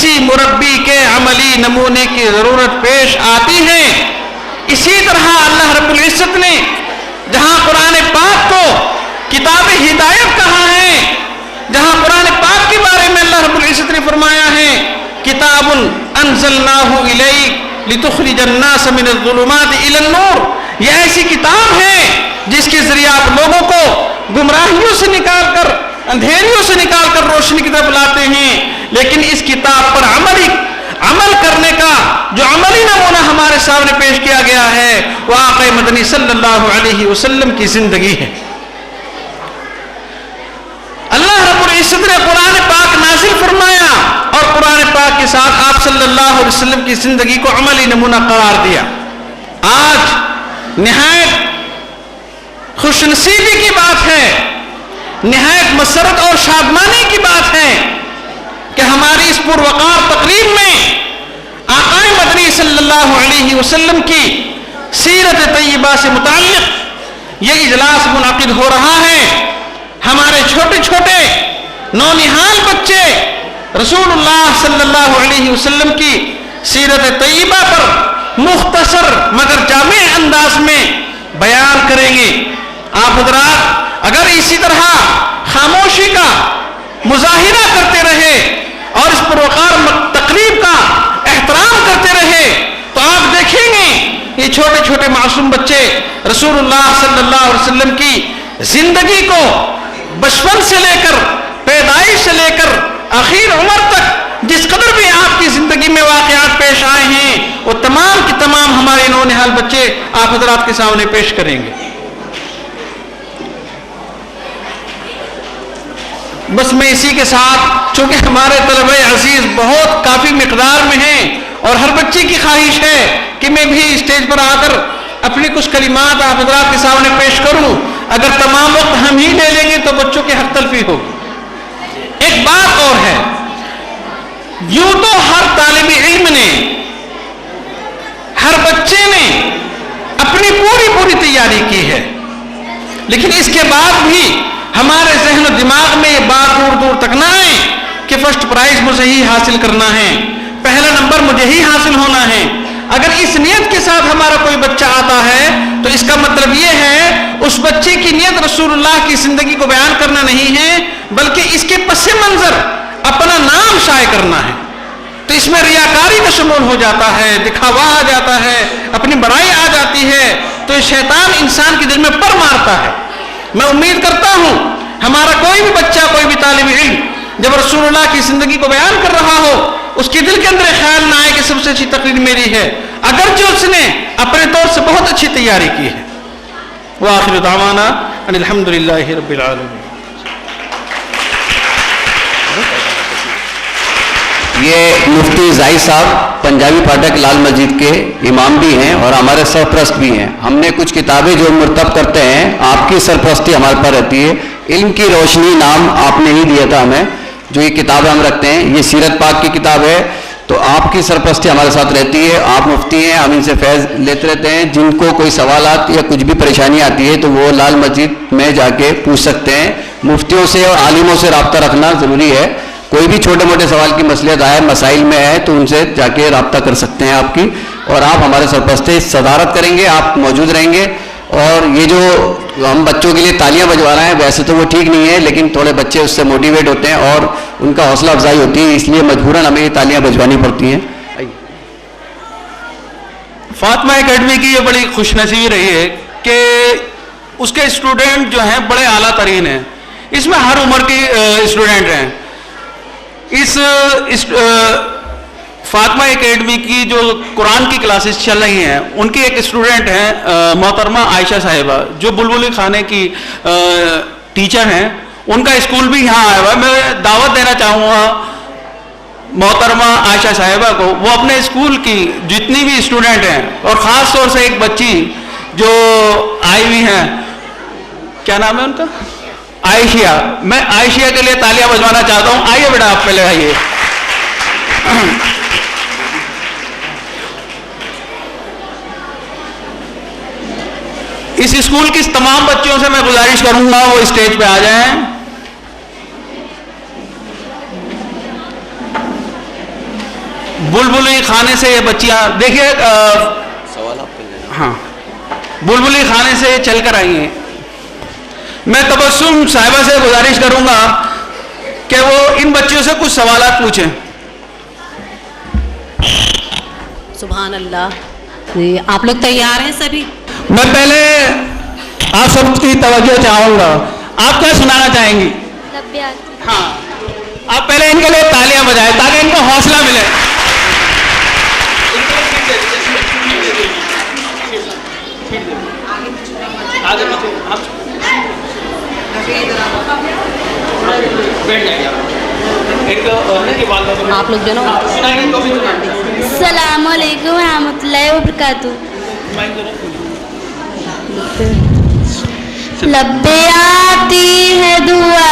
किसी मुरब्बी के अमली नमूने की जरूरत पेश आती है। इसी तरह अल्लाह रब्बुल इज्जत ने जहां कुरान पाक को किताब हिदायत कहा है, जहां कुरान पाक के बारे में अल्लाह रब्बुल इज्जत ने फरमाया है किताबुन अंज़लनाहु इलैक लितुखरिजन नास मिनज़्ज़ुलुमाति इलन-नूर, यह ऐसी किताब है जिसके जरिए आप लोगों को गुमराहियों से निकालकर, अंधेरियों से निकालकर रोशनी की तरफ लाते हैं। लेकिन इस किताब पर अमल करने का जो अमली नमूना हमारे सामने पेश किया गया है वह आक़ा मदनी सल्लल्लाहु अलैहि वसल्लम की जिंदगी है। अल्लाह रब्बुल इज्जत ने कुरान पाक नाज़िल फरमाया और कुरान पाक के साथ आप सल्लल्लाहु अलैहि वसल्लम की जिंदगी को अमली नमूना करार दिया। आज निहायत खुशनसीबी की बात है, निहायत मसरत और शादमानी की बात है कि हमारी इस पुरवकार तकरीब में आक़ा मदनी सल्लल्लाहु अलैहि वसल्लम की सीरत तय्यबा से मुताल्लिक़ ये इजलास मुनाकिद हो रहा है। हमारे छोटे छोटे नौनिहाल बच्चे रसूलुल्लाह सल्लल्लाहु अलैहि वसल्लम की सीरत तय्यबा पर मुख्तसर मगर जामे अंदाज में बयान करेंगे। आप हज़रात अगर इसी तरह खामोशी का मुजाहिरा करते रहे और इस पुरवकार तकरीब का एहतराम करते रहे तो आप देखेंगे ये छोटे छोटे मासूम बच्चे रसूलुल्लाह सल्लल्लाहु अलैहि वसल्लम की जिंदगी को बचपन से लेकर पैदाइश से लेकर आखिर उम्र तक जिस कदर भी आपकी जिंदगी में वाकयात पेश आए हैं वो तमाम की तमाम हमारे नौनिहाल बच्चे आप हज़रात के सामने पेश करेंगे। बस मैं इसी के साथ, चूंकि हमारे तलबे अजीज बहुत काफी मिकदार में हैं और हर बच्चे की ख्वाहिश है कि मैं भी स्टेज पर आकर अपनी कुछ कलिमात आप हज़रात के सामने पेश करूं। अगर तमाम वक्त हम ही ले लेंगे तो बच्चों की हक तलफी होगी। एक बात और है, यूं तो हर तालिब इल्म ने, हर बच्चे ने अपनी पूरी तैयारी की है, लेकिन इसके बाद भी हमारे जहन और दिमाग में ये बात दूर दूर तक ना आए कि फर्स्ट प्राइज मुझे ही हासिल करना है, पहला नंबर मुझे ही हासिल होना है। अगर इस नियत के साथ हमारा कोई बच्चा आता है तो इसका मतलब ये है उस बच्चे की नियत रसूलुल्लाह की जिंदगी को बयान करना नहीं है, बल्कि इसके पस्से मंजर अपना नाम शाये करना है। तो इसमें रियाकारी का शमूल हो जाता है, दिखावा आ जाता है, अपनी बड़ाई आ जाती है, तो ये शैतान इंसान के दिल में पर मारता है। मैं उम्मीद करता हूं हमारा कोई भी बच्चा, कोई भी तालिब इल्म जब रसूलुल्लाह की जिंदगी को बयान कर रहा हो उसके दिल के अंदर ख्याल ना आए कि सबसे अच्छी तकरीर मेरी है, अगर जो उसने अपने तौर से बहुत अच्छी तैयारी की है। व आखिर दावाना अनिल हम्दुलिल्लाहि रब्बिल आलमीन। ये मुफ्ती जाहिद साहब पंजाबी फाटक लाल मस्जिद के इमाम भी हैं और हमारे सरप्रस्त भी हैं। हमने कुछ किताबें जो मुर्तब करते हैं आपकी सरप्रस्ती हमारे पर रहती है। इल्म की रोशनी नाम आपने ही दिया था हमें, जो ये किताबें हम रखते हैं, ये सीरत पाक की किताब है, तो आपकी सरप्रस्ती हमारे साथ रहती है। आप मुफ्ती हैं, हम इनसे फैज़ लेते रहते हैं। जिनको कोई सवालात या कुछ भी परेशानी आती है तो वो लाल मस्जिद में जाके पूछ सकते हैं। मुफ्तियों से और आलिमों से रब्ता रखना ज़रूरी है। कोई भी छोटे मोटे सवाल की मसलियत आए, मसाइल में है, तो उनसे जाके रब्ता कर सकते हैं आपकी, और आप हमारे सरपरस्ती सदारत करेंगे, आप मौजूद रहेंगे। और ये जो हम बच्चों के लिए तालियां बजवा रहे हैं वैसे तो वो ठीक नहीं है, लेकिन थोड़े बच्चे उससे मोटिवेट होते हैं और उनका हौसला अफजाई होती है, इसलिए मजबूरन हमें ये तालियां बजवानी पड़ती हैं। फातिमा एकेडमी की ये बड़ी खुशनसीबी रही है कि उसके स्टूडेंट जो हैं बड़े आला तरीन हैं। इसमें हर उम्र के स्टूडेंट हैं। इस फातिमा एकेडमी की जो कुरान की क्लासेस चल रही हैं उनकी एक स्टूडेंट हैं मोहतरमा आयशा साहिबा, जो बुलबुली खाने की टीचर हैं। उनका स्कूल भी यहाँ आया हुआ है। मैं दावत देना चाहूँगा मोहतरमा आयशा साहिबा को, वो अपने स्कूल की जितनी भी स्टूडेंट हैं और ख़ास तौर से एक बच्ची जो आई हुई हैं, क्या नाम है उनका, आयशिया, मैं आयशिया के लिए तालियां बजवाना चाहता हूं। आइए बेटा, आप पहले आइए। इस स्कूल की तमाम बच्चियों से मैं गुजारिश करूंगा वो स्टेज पे आ जाएं। बुलबुली खाने से ये बच्चियां, देखिए हाँ, बुलबुली खाने से चलकर आई हैं। मैं तबस्सुम साहिबा से गुजारिश करूंगा कि वो इन बच्चियों से कुछ सवालात पूछें। सुभान अल्लाह। जी, आप लोग तैयार हैं सभी? मैं पहले आप सबकी तवज्जो चाहूंगा। आप क्या सुनाना चाहेंगी? हाँ, आप पहले इनके लिए तालियां बजाएं ताकि इनको हौसला मिले। आप लोग जो ना अस्सलाम वालेकुम रहमतुल्लाहि व बरकातुहू। लब्बे आती है दुआ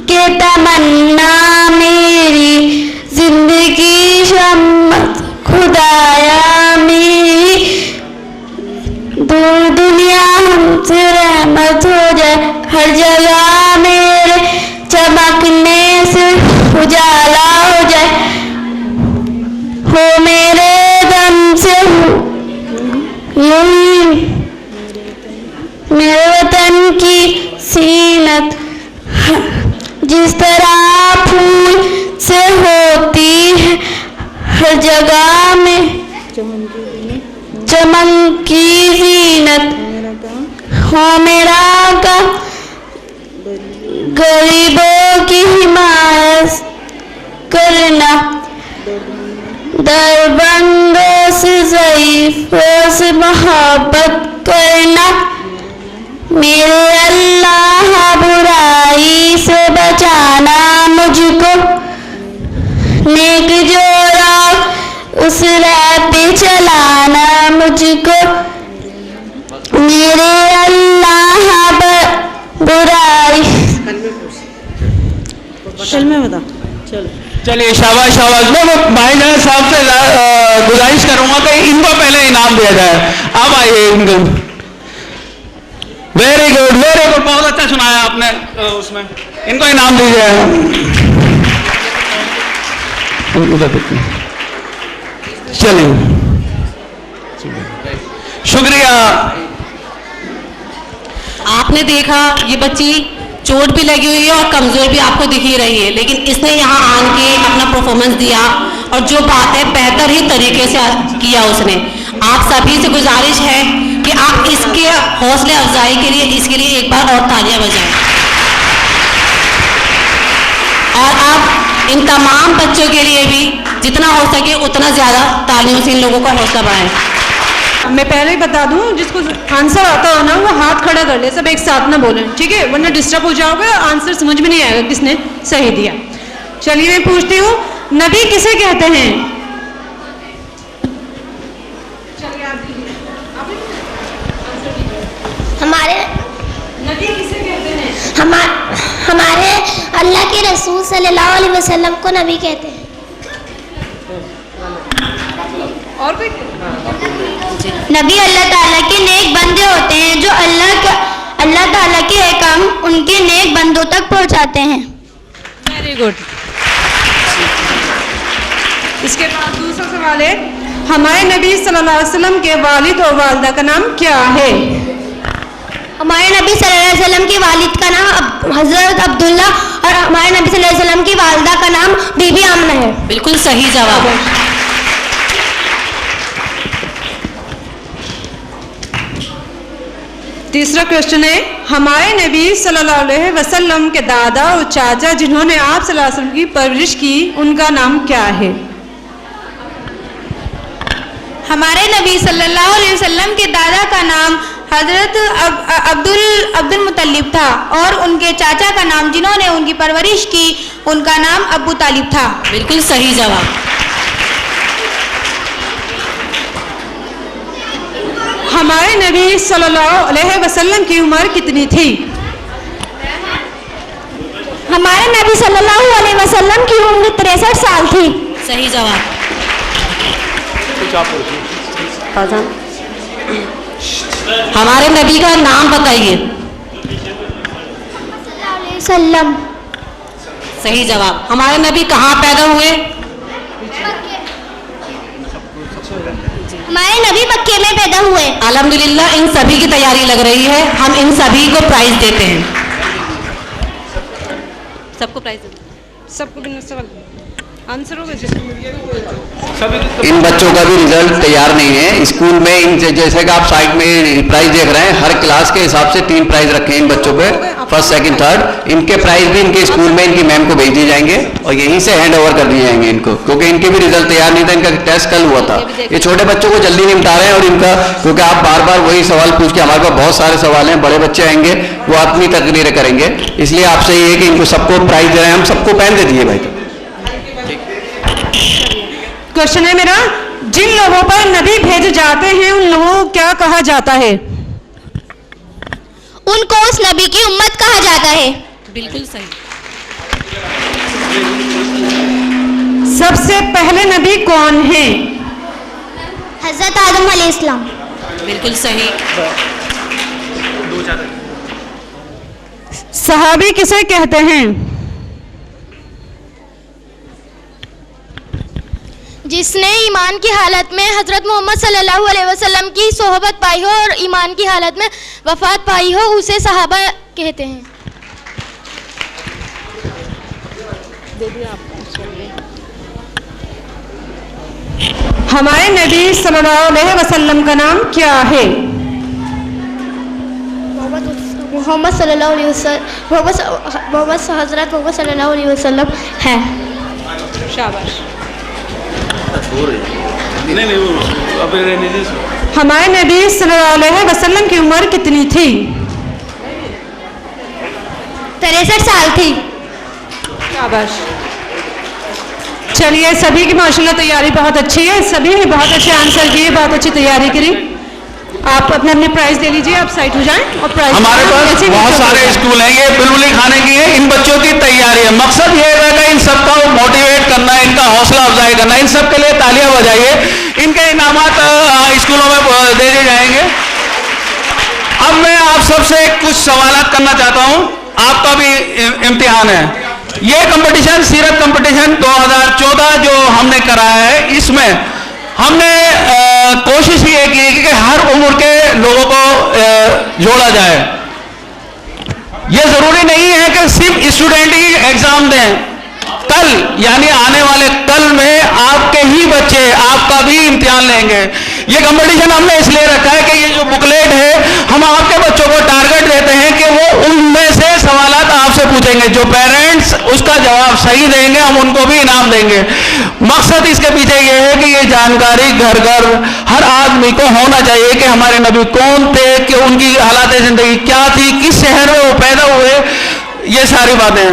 के तमन्ना मेरी, जिंदगी शम्मत खुदाया मेरी, दूर दुनिया हमसे रहमत हो जाए, हर जगह मेरे चमकने से उजाला हो जाए, हो मेरे दम से मेरे वतन की सीनत, जिस तरह फूल से होती है हर जगह में चमन की जीनत, हो मेरा का गरीबों की हिमायत करना, दरबंदों से ज़ईफ़ों से मोहब्बत करना, मेरे अल्लाह बुराई से बचाना मुझको, नेक जो राह उस राह पे चलाना मुझको, मेरे अल्लाह बुराई। चलिए शाबाश शाबाश। मैं भाईजान साहब से गुजारिश करूंगा कि इनको पहले इनाम दिया जाए। अब आइए इनको। वेरी गुड वेरी गुड, बहुत अच्छा सुनाया आपने। उसमें इनको इनाम दीजिए। चलिए शुक्रिया। आपने देखा ये बच्ची चोट भी लगी हुई है और कमजोर भी आपको दिख ही रही है, लेकिन इसने यहाँ आन के अपना परफॉर्मेंस दिया और जो बात है बेहतर ही तरीके से किया उसने। आप सभी से गुजारिश है कि आप इसके हौसले अफजाई के लिए इसके लिए एक बार और तालियां बजाएं और आप इन तमाम बच्चों के लिए भी जितना हो सके उतना ज़्यादा तालियों से इन लोगों का हौसला बढ़ाएं। मैं पहले ही बता दूं, जिसको आंसर आता हो ना वो हाथ खड़ा कर ले, सब एक साथ ना बोलें, ठीक है, वरना डिस्टर्ब हो जाओगे, आंसर समझ में नहीं आएगा किसने सही दिया। चलिए मैं पूछती हूँ, नबी किसे कहते हैं? हमारे नबी किसे कहते हैं? हमारे अल्लाह के रसूल सल्लल्लाहु अलैहि वसल्लम को नबी कहते हैं। और कोई? नबी अल्लाह ताला के नेक बंदे होते हैं जो अल्लाह ताला के अहकाम उनके नेक बंदों तक पहुंचाते हैं। Very good. इसके बाद दूसरा सवाल है, हमारे नबी सल्लल्लाहु अलैहि वसल्लम के वालिद और वालिदा का नाम क्या है? हमारे नबी सल्लल्लाहु अलैहि वसल्लम के वालिद का नाम हजरत अब्दुल्ला और हमारे नबी सल्लल्लाहु अलैहि वसल्लम की वालिदा का नाम बीबी आमना है। बिल्कुल सही जवाब। तीसरा क्वेश्चन है, हमारे नबी सल्लल्लाहु अलैहि वसल्लम के दादा और चाचा जिन्होंने आप सल्लल्लाहु अलैहि वसल्लम की परवरिश की उनका नाम क्या है? हमारे नबी सल्लल्लाहु अलैहि वसल्लम के दादा का नाम हजरत अब्दुल मुत्तलिब था और उनके चाचा का नाम जिन्होंने उनकी परवरिश की उनका नाम अबू तालिब था। बिल्कुल सही जवाब। हमारे नबी सल्लल्लाहु अलैहि वसल्लम की उम्र कितनी थी? हमारे नबी सल्लल्लाहु अलैहि वसल्लम की उम्र 63 साल थी। सही जवाब। हमारे नबी का नाम बताइए। सल्लम। सही जवाब। हमारे नबी कहाँ पैदा हुए? हमारे नबी मक्के में पैदा हुए। अल्हम्दुलिल्लाह इन सभी की तैयारी लग रही है, हम इन सभी को प्राइज देते हैं। सबको प्राइज देते हैं। सबको बिना सवाल आंसर होगा। इन बच्चों का भी रिजल्ट तैयार नहीं है स्कूल में। इन जैसे कि आप साइड में प्राइज देख रहे हैं, हर क्लास के हिसाब से 3 प्राइज रखे हैं इन बच्चों पे, फर्स्ट सेकंड थर्ड। इनके प्राइज भी इनके स्कूल में इनकी मैम को भेज दिए जाएंगे और यहीं से हैंड ओवर कर दिए जाएंगे इनको, क्योंकि इनके भी रिजल्ट तैयार नहीं था। इनका टेस्ट कल हुआ था। ये छोटे बच्चों को जल्दी निपटा रहे हैं और इनका, क्योंकि आप बार बार वही सवाल पूछ के, हमारे पास बहुत सारे सवाल हैं, बड़े बच्चे आएंगे वो अपनी तकरीरें करेंगे, इसलिए आपसे ये है कि इनको सबको प्राइज दे रहे हैं हम। सबको पेन दे दिए भाई। क्वेश्चन है मेरा, जिन लोगों पर नबी भेजे जाते हैं उन लोगों को क्या कहा जाता है? उनको उस नबी की उम्मत कहा जाता है। बिल्कुल सही। सबसे पहले नबी कौन है? हजरत आदम अलैहिस्सलाम। बिल्कुल सही। सहाबी किसे कहते हैं? जिसने ईमान की हालत में हजरत मोहम्मद सल्लल्लाहु अलैहि वसल्लम की सोहबत पाई हो और ईमान की हालत में वफात पाई हो, उसे सहाबा कहते हैं। हमारे नबी सल्लल्लाहु अलैहि वसल्लम का नाम क्या है? मोहम्मद सल्लल्लाहु अलैहि वसल्लम, हजरत मोहम्मद सल्लल्लाहु अलैहि वसल्लम है। शाबाश। नहीं, हमारे नबी सल्लल्लाहु अलैहि वसल्लम की उम्र कितनी थी? 63 साल थी। शाबाश। चलिए, सभी की माशाल्लाह तैयारी बहुत अच्छी है, सभी ने बहुत अच्छे आंसर किए, बहुत अच्छी तैयारी करी। आप अपने अपने प्राइज दे लीजिए, आप साइड हो जाएं और प्राइज। हमारे पास बहुत सारे स्कूल हैं, ये बिलुली खाने की है, इन बच्चों की तैयारी है। मकसद ये रहेगा इन सबका मोटिवेट करना, इनका हौसला अफजाई करना। इन सब के लिए तालियां बजाइए। इनके इनामात स्कूलों में दे दिए जाएंगे। अब मैं आप सबसे कुछ सवालात करना चाहता हूं, आपका भी इम्तिहान है। ये कंपटीशन सीरत कंपटीशन 2014 जो हमने कराया है, इसमें हमने कोशिश ये की कि हर उम्र के लोगों को जोड़ा जाए। ये जरूरी नहीं है कि सिर्फ स्टूडेंट ही एग्जाम दें। कल यानी आने वाले कल में आपके ही बच्चे आपका भी इम्तिहान लेंगे। ये कंपटीशन हमने इसलिए रखा है कि ये जो बुकलेट है, हम आपके बच्चों को टारगेट देते हैं कि वो उनमें से सवालात आपसे पूछेंगे। जो पेरेंट्स उसका जवाब सही देंगे, हम उनको भी इनाम देंगे। मकसद इसके पीछे ये है कि ये जानकारी घर घर हर आदमी को होना चाहिए कि हमारे नबी कौन थे, कि उनकी हालात जिंदगी क्या थी, किस शहर में वो पैदा हुए, ये सारी बातें।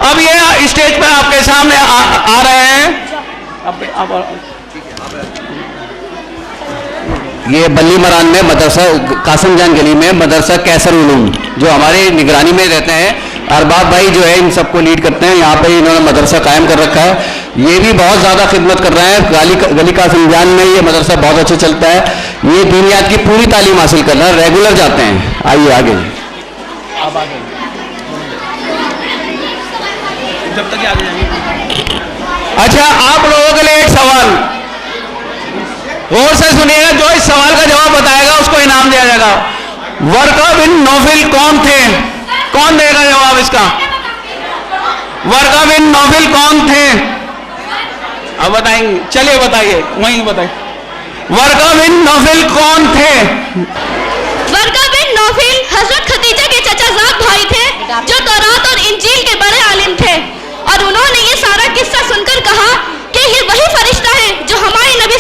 अब ये स्टेज पे आपके सामने आ रहे हैं। ये बल्ली मरान में मदरसा कासिम जान गली में मदरसा कैसर उलूम जो हमारे निगरानी में रहते हैं, अरबाब भाई जो है इन सबको लीड करते हैं। यहाँ पे इन्होंने मदरसा कायम कर रखा है। ये भी बहुत ज़्यादा खिदमत कर रहे हैं। गली कासिम जान में ये मदरसा बहुत अच्छा चलता है। ये दुनियात की पूरी तालीम हासिल कर रहे हैं, रेगुलर जाते हैं। आइए आगे। जब तक आगे जाएंगे। अच्छा, आप लोगों के लिए एक सवाल गौर से सुनिएगा। जो इस सवाल का जवाब बताएगा उसको इनाम दिया जाएगा। वर्का बिन नौफिल कौन थे? कौन देगा जवाब इसका? वर्का बिन नौफिल कौन थे? अब बताएंगे। चलिए बताइए, वहीं बताइए। वर्का बिन नौफिल कौन थे? वर्का बिन नौफिल हजरत खदीजा के चचाजाद भाई थे, जो तौरात और इंजील के बड़े आलिम थे। और उन्होंने ये सारा किस्सा सुनकर कहा कि ये वही फरिश्ता है जो हमारे नबी,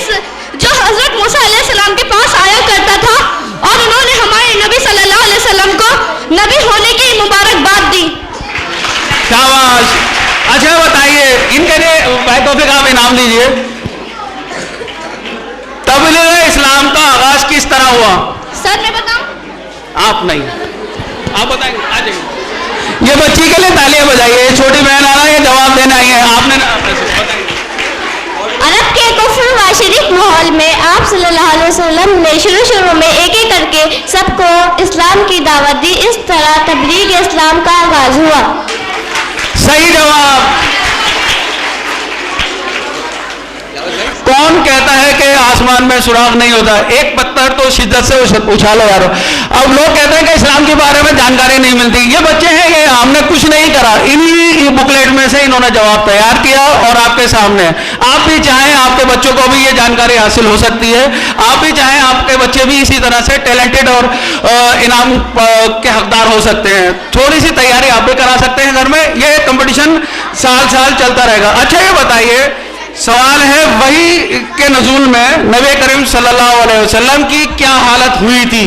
जो हजरत मूसा अलैहिस्सलाम के पास आया करता था, और उन्होंने हमारे नबी सल्लल्लाहु अलैहि वसल्लम को नबी होने की मुबारकबाद दी। शाबाश। अच्छा बताइए, इनके लिए भाई तौफीक आप इनाम दीजिए। तबलीग इस्लाम का आगाज किस तरह हुआ? सर मैं बताऊं? आप नहीं, आप बताएंगे। आ जाइए। ये बच्ची के लिए तालियां बजाइए। छोटी बहन आ रहा है, ये जवाब देना ही है। आपने बताइए। अरब के कुफ्र व शिरक माहौल में आप सल्लल्लाहु अलैहि वसल्लम ने शुरू में एक एक करके सबको इस्लाम की दावत दी। इस तरह तबलीग इस्लाम का आगाज हुआ। सही जवाब। कौन कहता है कि आसमान मुसलमान में सुराग नहीं होता, एक पत्थर तो शिद्दत से उछालो यार। अब लोग कहते हैं कि इस्लाम के बारे में जानकारी नहीं मिलती। ये बच्चे हैं, ये हमने कुछ नहीं करा, इन्हीं बुकलेट में से इन्होंने जवाब तैयार किया और आपके सामने। आप भी चाहें आपके बच्चों को भी ये जानकारी हासिल हो सकती है, आप भी चाहें आपके बच्चे भी इसी तरह से टैलेंटेड और इनाम के हकदार हो सकते हैं। थोड़ी सी तैयारी आप भी करा सकते हैं घर में, ये कंपटीशन साल साल चलता रहेगा। अच्छा ये बताइए, सवाल है वही के नज़ूल में नबी करीम सल्लल्लाहु अलैहि वसल्लम की क्या हालत हुई थी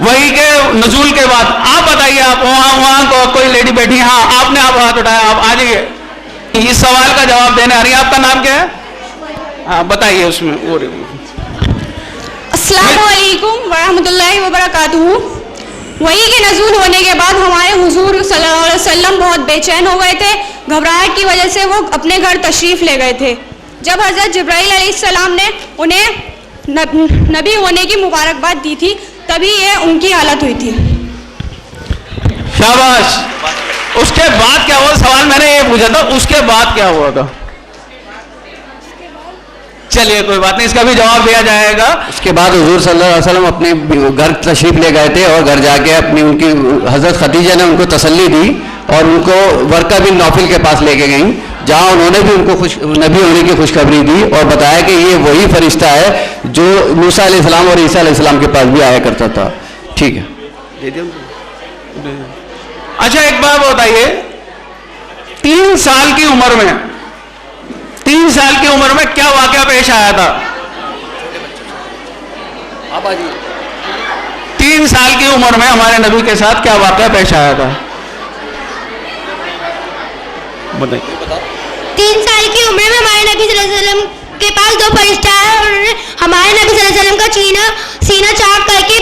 वही के नज़ूल के बाद? आप बताइए, आप वहां कोई लेडी बैठी, हाँ आपने आप हाथ उठाया, आप आ जाइए, इस सवाल का जवाब देने आ रही है। आपका नाम क्या है? हाँ बताइए उसमें। अस्सलामु अलैकुम वरहमतुल्लाहि वबरकातुहू। वही के नज़ूल होने के बाद हमारे हुजूर सल्लल्लाहु अलैहि वसल्लम बहुत बेचैन हो गए थे। घबराहट की वजह से वो अपने घर तशरीफ़ ले गए थे। जब हज़रत जिब्राईल अलैहिस्सलाम ने उन्हें नबी होने की मुबारकबाद दी थी, तभी ये उनकी हालत हुई थी। शाबाश। उसके बाद क्या हुआ? सवाल मैंने ये पूछा था, उसके बाद क्या हुआ था? चलिए कोई बात नहीं, इसका भी जवाब दिया जाएगा। उसके बाद हुजूर सल्लल्लाहु अलैहि वसल्लम अपने घर तशरीफ ले गए थे और घर जाके अपनी उनकी हजरत खदीजा ने उनको तसल्ली दी और उनको वर्का बिन नौफिल के पास लेके गई, जहां उन्होंने भी उनको नबी होने की खुशखबरी दी और बताया कि ये वही फरिश्ता है जो मूसा अलैहिस्सलाम और ईसा अलैहिस्सलाम के पास भी आया करता था। ठीक है। अच्छा एक बात बताइए, 3 साल की उम्र में क्या वाकया पेश आया था? 3 साल की उम्र में हमारे नबी के साथ क्या वाकया पेश आया था? बताइए। 3 साल की उम्र में हमारे नबी सल्लल्लाहु अलैहि वसल्लम के पास 2 फरिश्ता है और उन्होंने हमारे नबी सल्लल्लाहु अलैहि वसल्लम का सीना चाक करके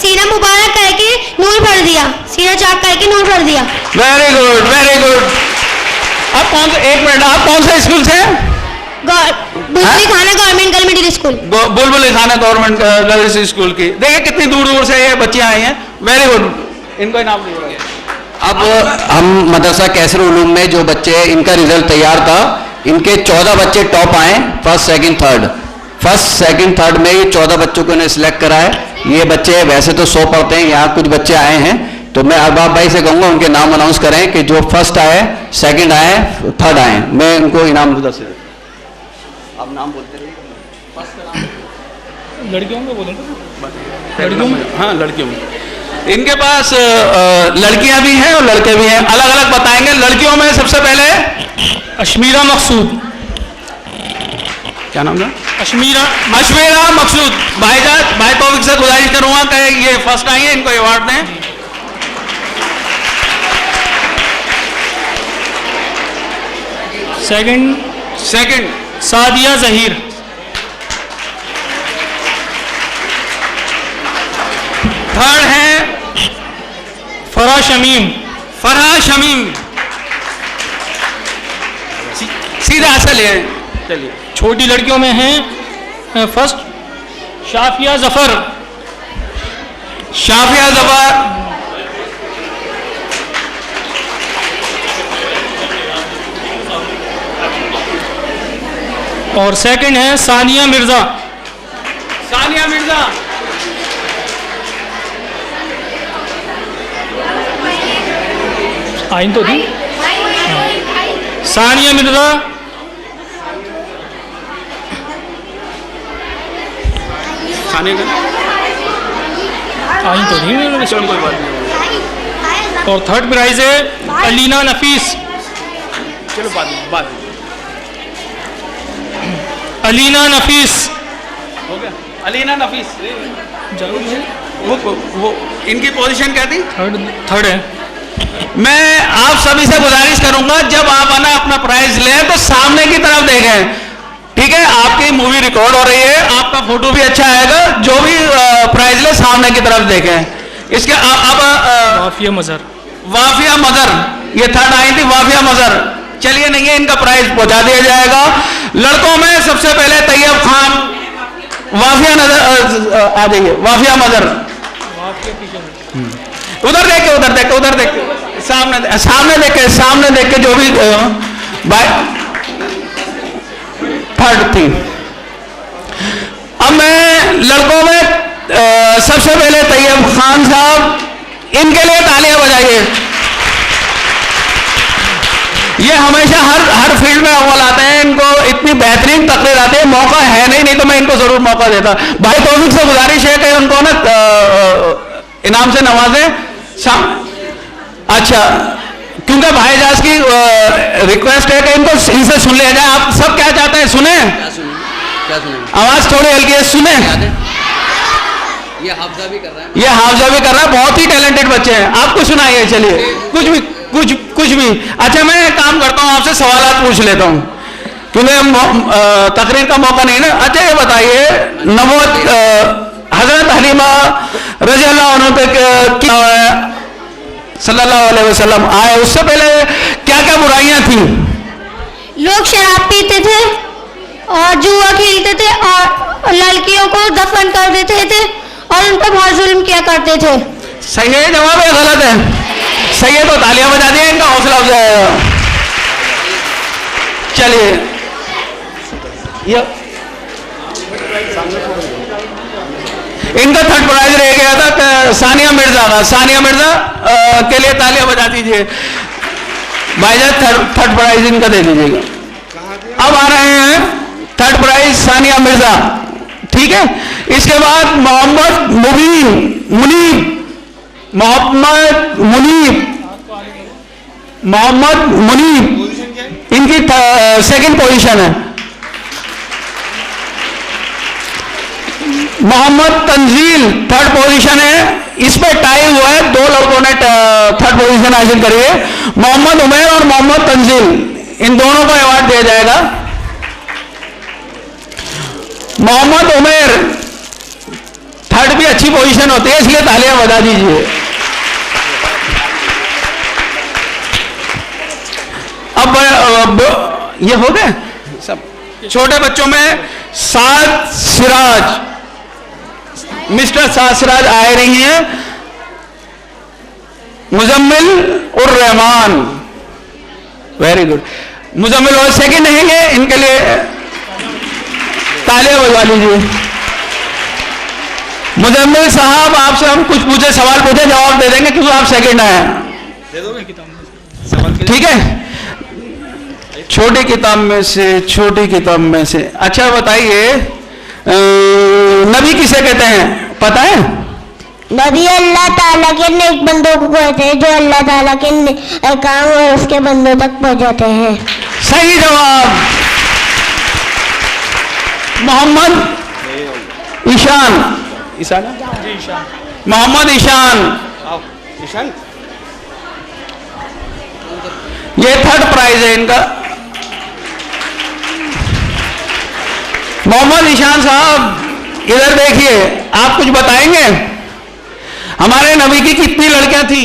सीना मुबारक करके नूर भर दिया, सीना चाक करके नूर भर दिया। Very good, very good. आप कौन से, एक मिनट, आप कौन से स्कूल से? बुलबुल खाना गवर्नमेंट गर्ल मिडिल स्कूल। बुलबुल खाना गवर्नमेंट गर्ल्स स्कूल की। देखिए कितनी दूर दूर से ये बच्चियां आई हैं। Very good. इनको इनाम दिया। अब हम मदरसा कैसर उलूम में जो बच्चे, इनका रिजल्ट तैयार था, इनके 14 बच्चे टॉप आए, फर्स्ट सेकंड थर्ड में ये 14 बच्चों को इन्हें सिलेक्ट करा है। ये बच्चे वैसे तो 100 पढ़ते हैं, यहाँ कुछ बच्चे आए हैं, तो मैं अरबाब भाई से कहूँगा उनके नाम अनाउंस करें कि जो फर्स्ट आए, सेकंड आए, थर्ड आए, मैं उनको इनाम उधर से। आप नाम बोलते रहिए। लड़कियों को बोलो, लड़कियों में, हाँ लड़कियों में। इनके पास लड़कियां भी हैं और लड़के भी हैं, अलग अलग बताएंगे। लड़कियों में सबसे पहले अशमीरा मकसूद। क्या नाम था? अशमीरा मकसूद। भाई तौफीक से गुजारिश करूंगा कि ये फर्स्ट आई है, इनको अवार्ड दें। सेकंड सादिया जहीर। थर्ड है फराह शमीम। सीधा असल है। चलिए, छोटी लड़कियों में हैं फर्स्ट शाफिया जफर। और सेकंड है सानिया मिर्जा। आइन तो थी। सानिया मिर्जा, आइन तो नहीं, चलो कोई बात नहीं। और थर्ड प्राइज है अलीना नफीस। चलो बात अलीना नफीस हो गया। अलीना नफीस वो इनकी पोजीशन क्या थी? थर्ड है। मैं आप सभी से गुजारिश करूंगा, जब आप आना अपना प्राइज लें तो सामने की तरफ देखें, ठीक है? आपकी मूवी रिकॉर्ड हो रही है, आपका फोटो भी अच्छा आएगा। जो भी प्राइज ले सामने की तरफ देखें। इसके अब वाफिया मजर, ये थर्ड आई थी, वाफिया मजर। चलिए नहीं है, इनका प्राइज पहुंचा दिया जाएगा। लड़कों में सबसे पहले तैयब खान। वाफिया नजर आ जाइए, वाफिया मजर। उधर देख के सामने देख के जो भी भाई थर्ड थी। अब मैं लड़कों में सबसे पहले तैयब खान साहब, इनके लिए तालियां बजाइए। ये हमेशा हर फील्ड में अव्वल आते हैं, इनको इतनी बेहतरीन तकरीर आती है, मौका है नहीं तो मैं इनको जरूर मौका देता। भाई तौफीक से गुजारिश है कि उनको ना इनाम से नवाजें। अच्छा, क्योंकि भाईजाज की रिक्वेस्ट है कि इनको इनसे सुन लिया जाए। आप सब क्या चाहते हैं, सुने? क्या सुने? आवाज थोड़ी हल्की है, सुने? ये हाफजा भी कर रहा है। ये हाफजा भी कर रहा है, बहुत ही टैलेंटेड बच्चे हैं। आपको सुनाइए, चलिए कुछ भी। अच्छा, मैं काम करता हूँ, आपसे सवालात पूछ लेता हूँ क्योंकि तकरीर का मौका नहीं ना। अच्छा, ये बताइए, नबूवत हजरत हलीमा रज़ी अल्लाह अन्हा पे सल्लल्लाहु अलैहि वसल्लम आए, उससे पहले क्या क्या बुराइयां थी? लोग शराब पीते थे और जुआ खेलते थे और लड़कियों को दफन कर देते थे और उन पर बहुत जुल्म किया करते थे। सही है जवाब है, गलत है? सही है तो तालियां बजा दिए, इनका हौसला हो जाएगा। चलिए, इनका थर्ड प्राइज रह गया था सानिया मिर्जा का। सानिया मिर्जा के लिए तालियां बजा दीजिए। भाईजान थर्ड प्राइज इनका दे दीजिएगा। अब आ रहे हैं थर्ड प्राइज सानिया मिर्जा, ठीक है। इसके बाद मोहम्मद मुनीब, इनकी सेकंड पोजीशन है। मोहम्मद तंजील थर्ड पोजीशन है। इस पे टाई हुआ है, दो लड़कों ने थर्ड पोजीशन हासिल करी है। मोहम्मद उमैर और मोहम्मद तंजील, इन दोनों को अवार्ड दिया जाएगा। मोहम्मद उमैर थर्ड भी अच्छी पोजीशन होती है, इसलिए तालियां बजा दीजिए। अब ये हो गए सब। छोटे बच्चों में साद सिराज, मिस्टर साद सिराज आए रही हैं। मुजम्मिल उर रहमान, वेरी गुड। मुजम्मिल और सेकंड रहेंगे, इनके लिए तालियां बजा लीजिए। मुजम्मिल साहब, आपसे हम कुछ पूछे, सवाल पूछे, जवाब दे देंगे क्योंकि आप सेकंड आए। दे दोगे किताब, ठीक है? छोटी किताब में से। अच्छा बताइए, नबी किसे कहते हैं, पता है? नबी अल्लाह ताला के नेक बंदों को कहते हैं, जो अल्लाह ताला के काम और उसके बंदों तक पहुंचाते हैं। सही जवाब। मोहम्मद ईशान, मोहम्मद ईशान, ये थर्ड प्राइज है इनका। मोहम्मद ईशान साहब इधर देखिए, आप कुछ बताएंगे? हमारे नबी की कितनी लड़कियां थी?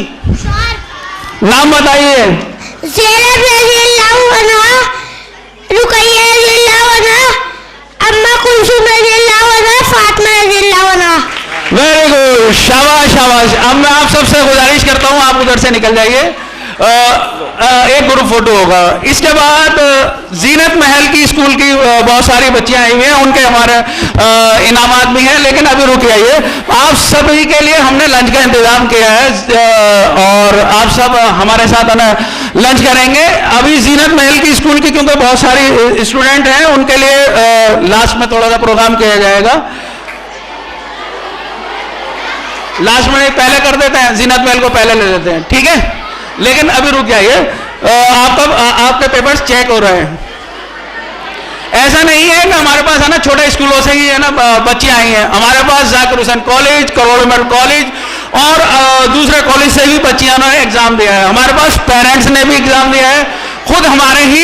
नाम बताइए। ज़ैनब रज़ियल्लाहु अन्हा, रुक़ैया रज़ियल्लाहु अन्हा, अम्मा कुलसूम रज़ियल्लाहु अन्हा, फातिमा रज़ियल्लाहु अन्हा। वेरी गुड, शाबाश शाबाश। अब मैं आप सबसे गुजारिश करता हूं, आप उधर से निकल जाइए, एक ग्रुप फोटो होगा। इसके बाद जीनत महल की स्कूल की बहुत सारी बच्चियां आई हुई हैं, उनके हमारे इनामात भी हैं, लेकिन अभी रुक जाइए। आप सभी के लिए हमने लंच का इंतजाम किया है और आप सब हमारे साथ लंच करेंगे। अभी जीनत महल की स्कूल की क्योंकि बहुत सारी स्टूडेंट हैं, उनके लिए लास्ट में थोड़ा सा प्रोग्राम किया जाएगा। लास्ट में पहले कर देते हैं, जीनत महल को पहले ले लेते हैं, ठीक है? लेकिन अभी रुक जाइए, आपके पेपर्स चेक हो रहे हैं। ऐसा नहीं है कि हमारे पास है ना छोटे स्कूलों से ही है ना बच्चियां आई हैं। हमारे पास जाकिर हुसैन कॉलेज, करोड़मल कॉलेज और दूसरे कॉलेज से भी बच्चियां ने एग्जाम दिया है। हमारे पास पेरेंट्स ने भी एग्जाम दिया है। खुद हमारे ही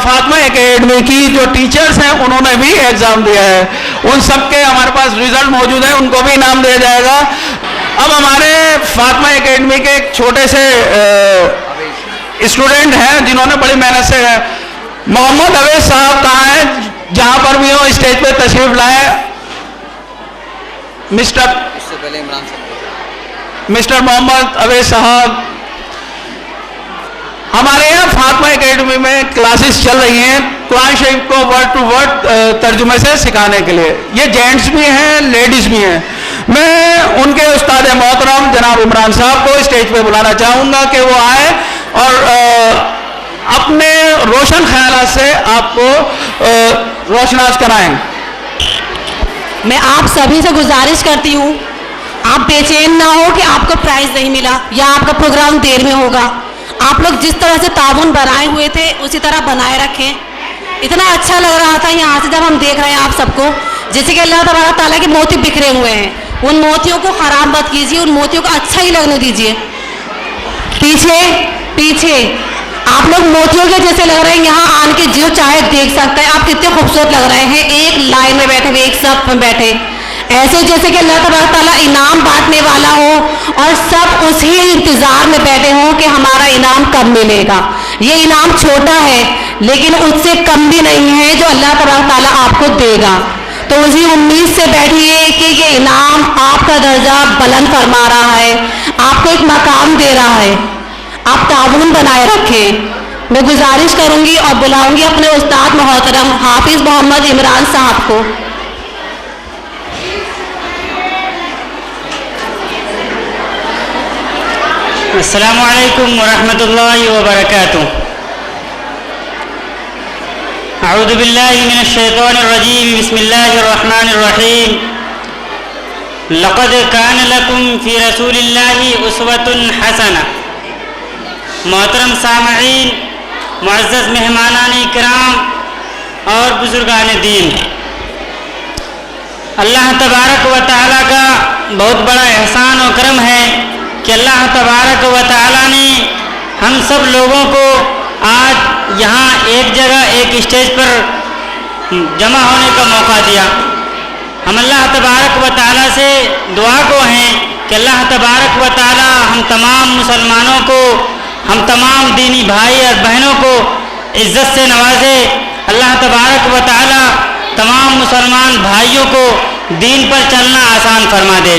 फातिमा एकेडमी की जो टीचर्स हैं उन्होंने भी एग्जाम दिया है। उन सबके हमारे पास रिजल्ट मौजूद है, उनको भी इनाम दिया जाएगा। अब हमारे फातिमा एकेडमी के एक छोटे से स्टूडेंट हैं जिन्होंने बड़ी मेहनत से मोहम्मद अवैस साहब कहाँ हैं, जहां पर भी हो स्टेज पे तशरीफ लाए। मिस्टर मोहम्मद अवैस साहब हमारे यहाँ फातिमा एकेडमी में क्लासेस चल रही हैं कुरान शरीफ को वर्ड टू वर्ड तर्जुमे से सिखाने के लिए। ये जेंट्स भी हैं, लेडीज भी हैं। मैं उनके उस्ताद मोहतरम जनाब इमरान साहब को स्टेज पे बुलाना चाहूँगा कि वो आए और अपने रोशन ख्याल से आपको रोशनास कराएं। मैं आप सभी से गुजारिश करती हूँ, आप बेचैन ना हो कि आपको प्राइज नहीं मिला या आपका प्रोग्राम देर में होगा। आप लोग जिस तरह से ताउन बनाए हुए थे उसी तरह बनाए रखें। इतना अच्छा लग रहा था यहाँ से जब हम देख रहे हैं आप सबको, जैसे कि अल्लाह तबारक तआला के मोती बिखरे हुए हैं। उन मोतियों को खराब मत कीजिए, उन मोतियों को अच्छा ही लगने दीजिए। पीछे पीछे आप लोग मोतियों के जैसे लग रहे हैं, यहाँ आन के जो चाहे देख सकता है। आप कितने खूबसूरत लग रहे हैं, एक लाइन में बैठे हुए, एक सफ में बैठे, ऐसे जैसे कि अल्लाह तबारक तआला इनाम बांटने वाला हो और सब उसी इंतजार में बैठे हों कि हमारा इनाम कब मिलेगा। ये इनाम छोटा है लेकिन उससे कम भी नहीं है जो अल्लाह तबारक तआला आपको देगा। तो उसी उम्मीद से बैठिए कि ये इनाम आपका दर्जा बुलंद फरमा रहा है, आपको एक मकाम दे रहा है। आप ताउन बनाए रखें। मैं गुजारिश करूंगी और बुलाऊंगी अपने उस्ताद मोहतरम हाफिज मोहम्मद इमरान साहब को। अस्सलामु अलैकुम वरहमतुल्लाहि वबरकातुहू। अऊज़ु बिल्लाहि मिनश शैतानिर रजीम। बिस्मिल्लाहिर रहमानिर रहीम। लक़द कान लकुम फ़ी रसूलिल्लाहि उस्वतुन हसना। मोहतरम सामईन, मुअज़्ज़ज़ मेहमानान इकराम और बुजुर्गान दीन, अल्लाह तबारक व तआला का बहुत बड़ा एहसान और करम है कि अल्लाह तबारक व तआला ने हम सब लोगों को आज यहाँ एक जगह एक स्टेज पर जमा होने का मौका दिया। हम अल्लाह तबारक व तआला से दुआ को हैं कि अल्लाह तबारक व तआला हम तमाम मुसलमानों को, हम तमाम दीनी भाई और बहनों को इज़्ज़त से नवाजे। अल्लाह तबारक व तआला तमाम मुसलमान भाइयों को दीन पर चलना आसान फरमा दे।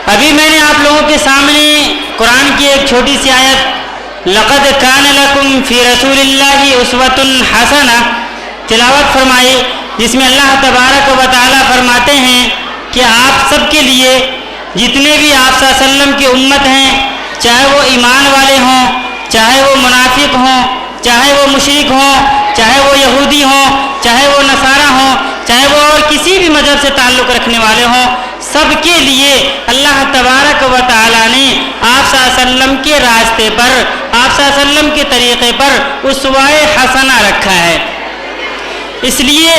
अभी मैंने आप लोगों के सामने कुरान की एक छोटी सी आयत लक़द कान लकुम फ़ी रसूलिल्लाहि उस्वतुन हसना तिलावत फरमाई, जिसमें अल्लाह तबारक व तआला फरमाते हैं कि आप सब के लिए जितने भी आप सल्लल्लाहु अलैहि वसल्लम की उम्मत हैं, चाहे वो ईमान वाले हों, चाहे वो मुनाफिक हों, चाहे वो मुशरिक हों, चाहे वो यहूदी हों, चाहे वो नसारा हों, चाहे वो और किसी भी मज़हब से ताल्लुक़ रखने वाले हों, सबके लिए अल्लाह तबारक व तआला ने आप सल्लल्लाहु अलैहि वसल्लम के रास्ते पर, आप सल्लल्लाहु अलैहि वसल्लम के तरीक़े पर उसवाए हसना रखा है। इसलिए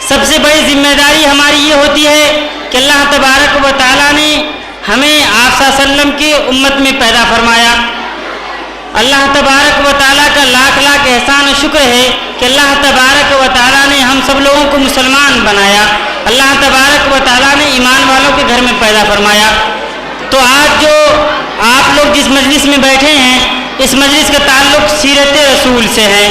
सबसे बड़ी जिम्मेदारी हमारी ये होती है कि अल्लाह तबारक व तआला ने हमें आप सल्लल्लाहु अलैहि वसल्लम की उम्मत में पैदा फरमाया। अल्लाह तबारक व तआला का लाख लाख एहसान और शुक्र है कि अल्लाह तबारक व तआला ने हम सब लोगों को मुसलमान बनाया। अल्लाह तबारक व तआला ने ईमान वालों के घर में पैदा फरमाया। तो आज जो आप लोग जिस मजलिस में बैठे हैं, इस मजलिस का ताल्लुक़ सीरत रसूल से है।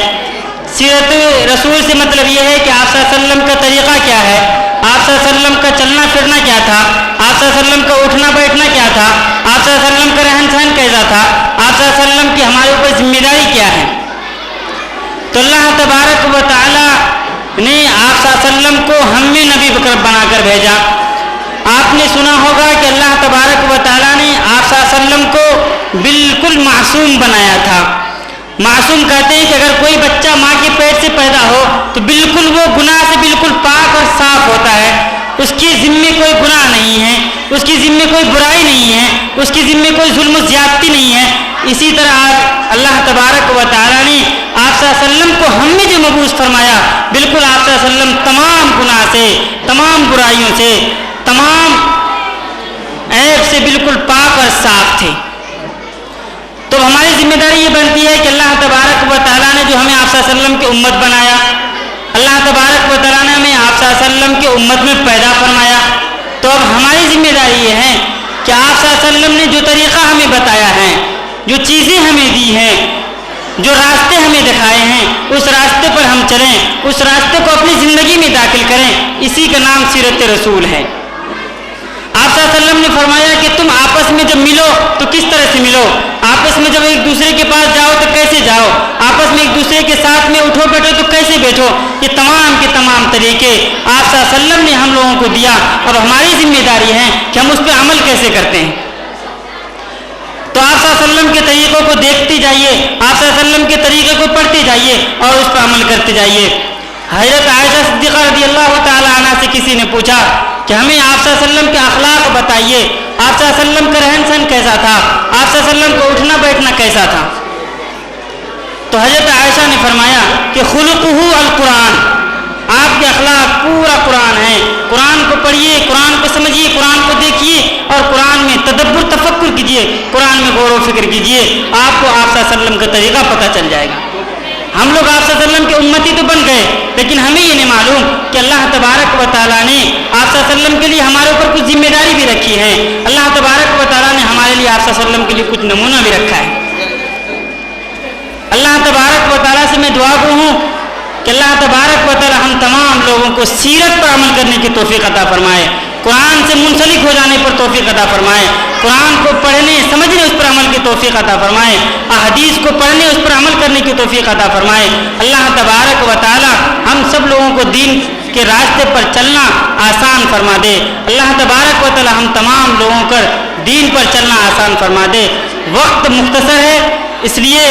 सीरत रसूल से मतलब ये है कि आप सल्लल्लाहु अलैहि वसल्लम का तरीक़ा क्या है, आप सल्लल्लाहु अलैहि वसल्लम का चलना फिरना क्या था, आप सल्लल्लाहु अलैहि वसल्लम का उठना बैठना क्या था, आप सल्लल्लाहु अलैहि वसल्लम का रहन सहन कैसा था, आप सल्लल्लाहु अलैहि वसल्लम की हमारे ऊपर जिम्मेदारी क्या है। तो अल्लाह तबारक व तआला ने आप सल्लल्लाहु अलैहि वसल्लम को हम में नबी बनाकर भेजा। आपने सुना होगा कि अल्लाह तबारक व तआला ने आप सल्लल्लाहु अलैहि वसल्लम को बिल्कुल मासूम बनाया था। मासूम कहते हैं कि अगर कोई बच्चा माँ के पेट से पैदा हो तो बिल्कुल वो गुनाह से बिल्कुल पाक और साफ होता है, उसके ज़िम्मे कोई गुनाह नहीं है, उसकी ज़िम्मे कोई बुराई नहीं है, उसकी ज़िम्मे कोई जुल्म ज़्यादती नहीं है। इसी तरह आज अल्लाह तबारक व तआला ने आप सल्लल्लाहु अलैहि वसल्लम को हम में जो मबूस फरमाया, बिल्कुल आप सल्लल्लाहु अलैहि वसल्लम तमाम गुनाह से, तमाम बुराइयों से, तमाम ऐब से बिल्कुल पाक और साफ थे। तो हमारी जिम्मेदारी ये बनती है कि अल्लाह तबारक व तआला ने जो हमें आप सल्लल्लाहु अलैहि वसल्लम की उम्मत बनाया, अल्लाह तबारक व तआला ने हमें आप सल्लल्लाहु अलैहि वसल्लम की उम्मत में पैदा फरमाया। तो अब हमारी जिम्मेदारी ये है कि आप सल्लल्लाहु अलैहि वसल्लम ने जो तरीक़ा हमें बताया है, जो चीज़ें हमें दी हैं, जो रास्ते हमें दिखाए हैं, उस रास्ते पर हम चलें, उस रास्ते को अपनी ज़िंदगी में दाखिल करें। इसी का नाम सीरत रसूल है। आप सल्लल्लाहु अलैहि वसल्लम ने फरमाया कि तुम आपस में जब मिलो तो किस तरह से मिलो, आपस में जब एक दूसरे के पास जाओ तो कैसे आपस में एक दूसरे के साथ में उठो बैठो तो कैसे बैठो, ये तमाम के तमाम तरीके आप सल्लल्लाहु अलैहि वसल्लम ने हम लोगों को दिया और हमारी जिम्मेदारी है कि हम उस पर अमल कैसे करते हैं। तो आप सल्लल्लाहु अलैहि वसल्लम के तरीक़ों को देखते जाइए, आप सल्लल्लाहु अलैहि वसल्लम के तरीक़े को पढ़ते जाइए और उस पर अमल करते जाइए। हज़रत आयशा सिद्दीक़ा रज़ियल्लाहु ताला अन्हा से किसी ने पूछा कि हमें आप सल्लल्लाहु अलैहि वसल्लम के अखलाक बताइए, आप सल्लल्लाहु अलैहि वसल्लम का रहन सहन कैसा था, आप सल्लल्लाहु अलैहि वसल्लम का उठना बैठना कैसा था। तो हज़रत आयशा ने फरमाया कि खुलुक़ुहु अल-कुरान, आपके अखलाक पूरा कुरान है। कुरान को पढ़िए, कुरान को समझिए, कुरान को देखिए और कुरान में तदब्बुर तफक्कुर कीजिए, कुरान में गौर व फिक्र कीजिए, आपको आप सल्लल्लाहु अलैहि वसल्लम का तरीक़ा पता चल जाएगा। हम लोग आप सल्लल्लाहु अलैहि वसल्लम के उम्मती तो बन गए, लेकिन हमें ये नहीं मालूम कि अल्लाह तबारक व तआला ने आप सल्लल्लाहु अलैहि वसल्लम के लिए हमारे ऊपर कुछ जिम्मेदारी भी रखी है। अल्लाह तबारक व तआला ने हमारे लिए आप सल्लल्लाहु अलैहि वसल्लम के लिए कुछ नमूना भी रखा है। अल्लाह तबारक व तआला से मैं दुआ गो हूँ कि अल्लाह तबारक व तआला हम तमाम लोगों को सीरत पर अमल करने की तौफीक अता फरमाए, कुरान से मुंसलिक हो जाने पर तौफीक अता फरमाए, कुरान को पढ़ने समझने उस पर अमल की तौफीक अता फरमाए, अहदीस को पढ़ने उस पर अमल करने की तौफीक अता फरमाए। अल्लाह तबारक व तआला हम सब लोगों को दीन के रास्ते पर चलना आसान फरमा दे। अल्लाह तबारक व तआला हम तमाम लोगों को दीन पर चलना आसान फरमा दे। वक्त मुख्तसर है, इसलिए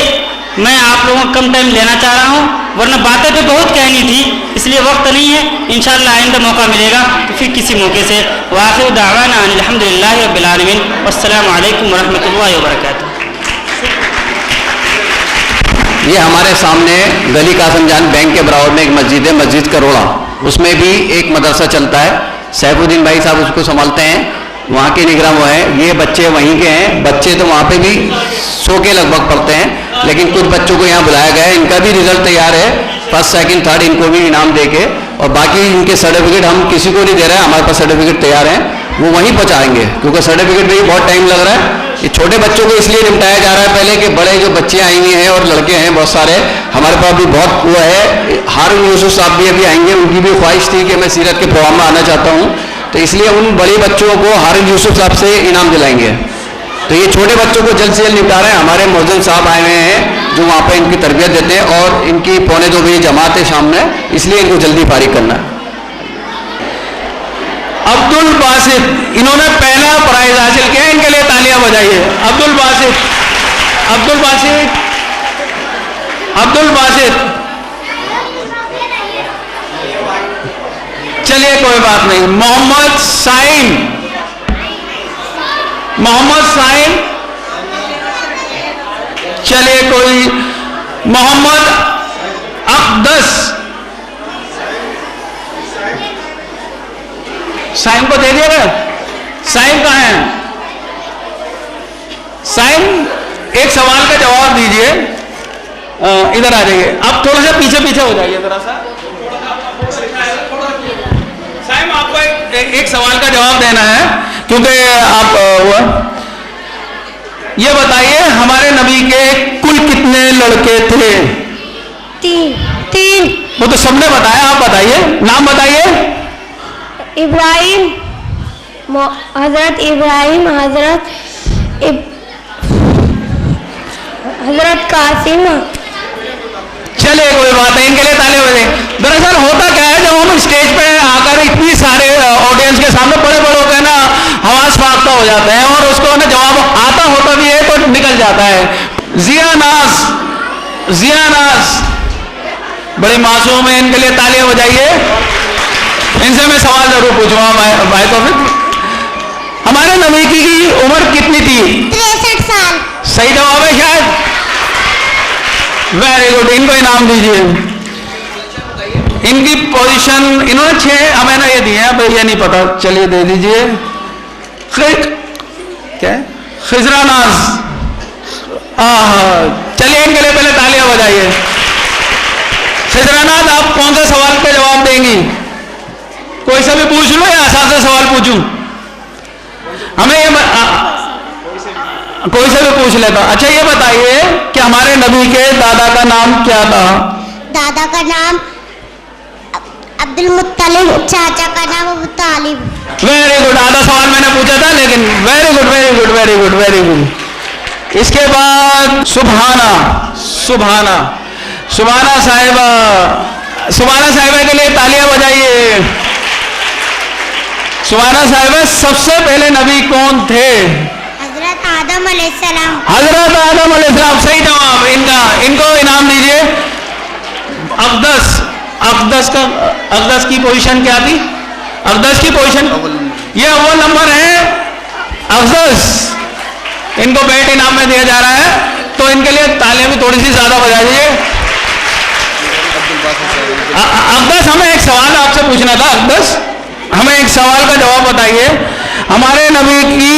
मैं आप लोगों को कम टाइम लेना चाह रहा हूँ, वरना बातें तो बहुत कहनी थी, इसलिए वक्त नहीं है। इंशाअल्लाह आइंदा मौका मिलेगा तो फिर किसी मौके से। वाखिर दावाना अनिल हम्दुलिल्लाहि रब्बिल आलमीन, अस्सलामु अलैकुम व रहमतुल्लाहि व बरकातुहू। ये हमारे सामने गली कासिम जान बैंक के बराबर में एक मस्जिद है, मस्जिद करोड़ा, उसमें भी एक मदरसा चलता है। सैफुद्दीन भाई साहब उसको संभालते हैं, वहाँ के निगरान वो है। ये बच्चे वहीं के हैं, बच्चे तो वहाँ पे भी 100 के लगभग पढ़ते हैं, लेकिन कुछ बच्चों को यहाँ बुलाया गया है। इनका भी रिजल्ट तैयार है, फर्स्ट सेकंड थर्ड इनको भी इनाम देके, और बाकी इनके सर्टिफिकेट हम किसी को नहीं दे रहे हैं, हमारे पास सर्टिफिकेट तैयार हैं, वो वहीं पहुँचाएंगे, क्योंकि सर्टिफिकेट में भी बहुत टाइम लग रहा है। ये छोटे बच्चों को इसलिए निपटाया जा रहा है पहले, कि बड़े जो बच्चे आई हुई हैं और लड़के हैं बहुत सारे, हमारे पास भी बहुत वो है। हारून यूसुफ साहब भी अभी आएंगे, उनकी भी ख्वाहिश थी कि मैं सीरत के प्रोग्राम में आना चाहता हूँ, तो इसलिए उन बड़े बच्चों को हारून यूसुफ साहब से इनाम दिलाएंगे। तो ये छोटे बच्चों को जल्द से जल्द निपटा रहे हैं। हमारे मौजूद साहब आए हुए हैं जो वहाँ पे इनकी तरबियत देते हैं, और इनकी 2:45 बजे जमात है शाम में, इसलिए इनको जल्दी फारिग करना है। अब्दुल बासित, इन्होंने पहला प्राइज हासिल किया, इनके लिए तालियां बजाइए। अब्दुल बासित, अब्दुल बासित, अब्दुल बासित। चलिए कोई बात नहीं। मोहम्मद साइम, मोहम्मद साइम, चलिए कोई। मोहम्मद अक़दस, साइम को दे दिएगा। साइम कहाँ है? साइम एक सवाल का जवाब दीजिए, इधर आ जाइए। आप थोड़ा सा पीछे पीछे हो जाइए जरा सा। साइम आपको एक सवाल का जवाब देना है, क्योंकि आप ये बताइए हमारे नबी के कुल कितने लड़के थे? 3। वो तो सबने बताया, आप बताइए, नाम बताइए। इब्राहिम, हजरत इब्राहिम, हजरत कासिम। चलिए कोई बात नहीं, इनके लिए तालियां बजाइए। दरअसल होता क्या है, जब हम स्टेज पे आकर इतनी सारे ऑडियंस के सामने बड़े बड़े होते हैं ना, हवास फाख्ता हो जाते हैं, और उसको ना जवाब आता होता भी है तो निकल जाता है। जिया नाज, जिया नाज बड़ी मासूम है, इनके लिए तालियां बजाइए। इनसे मैं सवाल जरूर पूछूंगा भाई। तो फिर हमारे नबी की उम्र कितनी थी? 63 साल। सही जवाब है शायद। वेरी गुड, इनको इनाम दीजिए। इनकी पोजीशन, इन्होंने 6 हमें ना ये दिए हैं, अब ये नहीं पता, चलिए दे दीजिए। क्या है? खिजरा नाज। चलिए इनके लिए पहले तालियां बजाइए। खिजरा नाज, आप कौन सा सवाल पे जवाब देंगी? कोई सा भी पूछ लो या आसान सा सवाल पूछूं? हमें ये कोई सा भी पूछ लेता। अच्छा ये बताइए कि हमारे नबी के दादा का नाम क्या था? दादा का नाम अब्दुल मुत्तलिब, चाचा का नाम अबू तालिब। वेरी गुड, आधा सवाल मैंने पूछा था, लेकिन very good very good very good very good. इसके बाद सुभाना, सुभाना सुबाना साहिबा के लिए तालियां बजाइए। सुबाना साहिबा, सबसे पहले नबी कौन थे? हजरत आदम अलैहिस्सलाम। हजरत आदम अलैहिस्सलाम, सही जवाब। इनको इनाम दीजिए। अक़दस की पोजीशन क्या थी? अक़दस की पोजीशन, ये अव्वल नंबर है अक़दस। इनको बैट इनाम में दिया जा रहा है, तो इनके लिए तालियां भी थोड़ी सी ज्यादा बजा दीजिए। अक़दस, हमें एक सवाल आपसे पूछना था। अक़दस, हमें एक सवाल का जवाब बताइए। हमारे नबी की